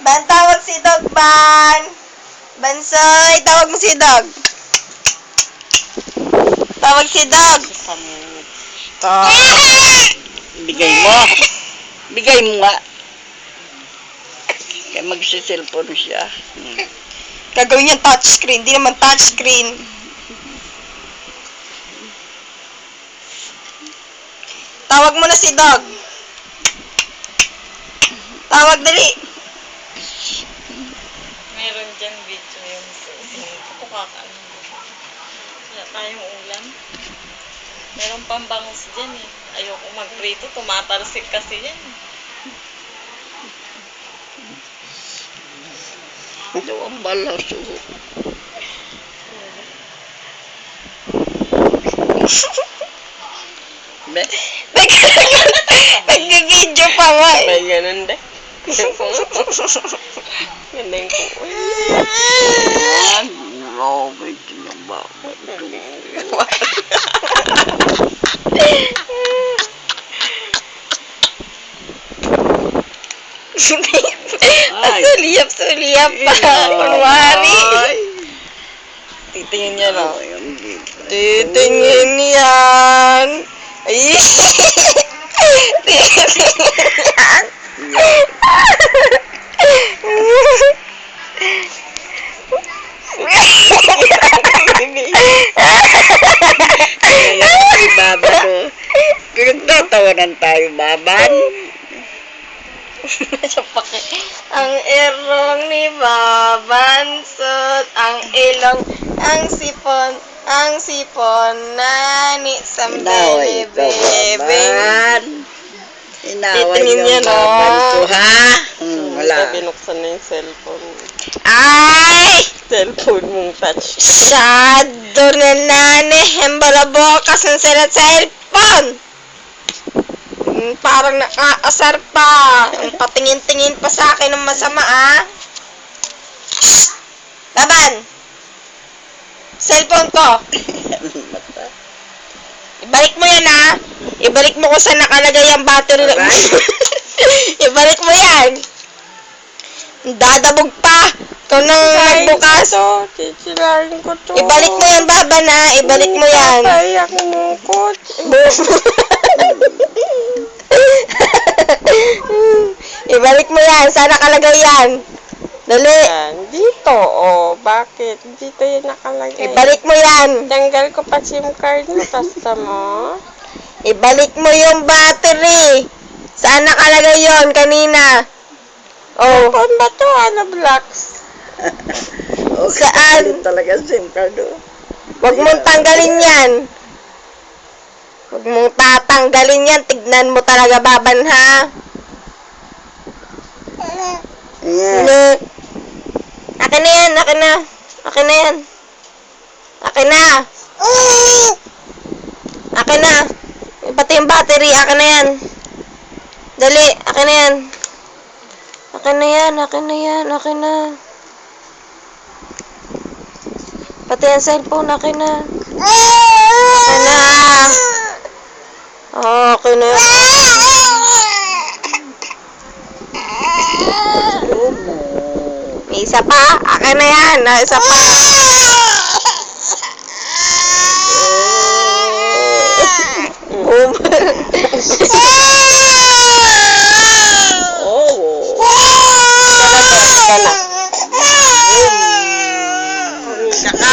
Ban, tawag si Dog, Ban. Bansoy, tawag mo si Dog. Tawag si Dog. Bigay mo. Bigay mo nga. Kaya magsi-cellphone siya. Gagawin niyan touchscreen. Di naman touchscreen. Tawag mo na si Dog. Tawag dali. Meron dyan video yung kapukakaan. Wala tayong ulam. Meron pambangos dyan eh. Ayoko magprito. Tumatalsik kasi yan. Ito ang balaso. Nag-video pa nga eh. May ganun de. Ganun ko. Grabe, kinabakot ko. Suliyap pa. Kunwari. Titingin niya no. Titingin yan. Ay. Titingin yan. Ay, baba ko. Pinagtatawanan tayo, baban. Ang erong ni Babansot, ang ilong, ang sipon na ni Sambeli, bebe. Inaway Titingin niya, yung no? baban ko, ha? Wala. Binuksan na yung cellphone. Ay! Cellphone mong touch. Sado na nani, hembalabokas ng sila cellphone. Parang nakaasar pa. Patingin-tingin pa sa akin ng masama, ah. Baban! Cellphone ko. Ibalik mo yan, ah. Ibalik mo kung saan nakalagay ang battery. Ibalik mo yan. Dadabog pa. Ikaw nang nagbukas. Chichilarin ko to. Ibalik mo yan, Baba, na. Ibalik mo yan. Papayak mo ko. Ibalik mo yan. Saan nakalagay yan? Dali. Dito, oh. Bakit? Dito yung nakalagay. Ibalik mo yan. Tanggal ko pa SIM card mo. Basta mo. Ibalik mo yung battery. Saan nakalagay yon kanina? Oh. Paano ba to? Ano, blocks? Saan? Talaga SIM card, oh. Huwag mong tanggalin yan. Huwag mong tatanggalin yan. Tignan mo talaga, Baban, ha? Yeah. Akin na yan, akin na. Akin na yan. Akin na. Akin na. Pati yung battery, akin na yan. Dali, akin na yan. Akin na yan, akin na yan, akin na. Pati yung cellphone, akin na. Akin na. Oh, akin na yan. May isa pa, akin na yan. Isa pa. Boom. Saka,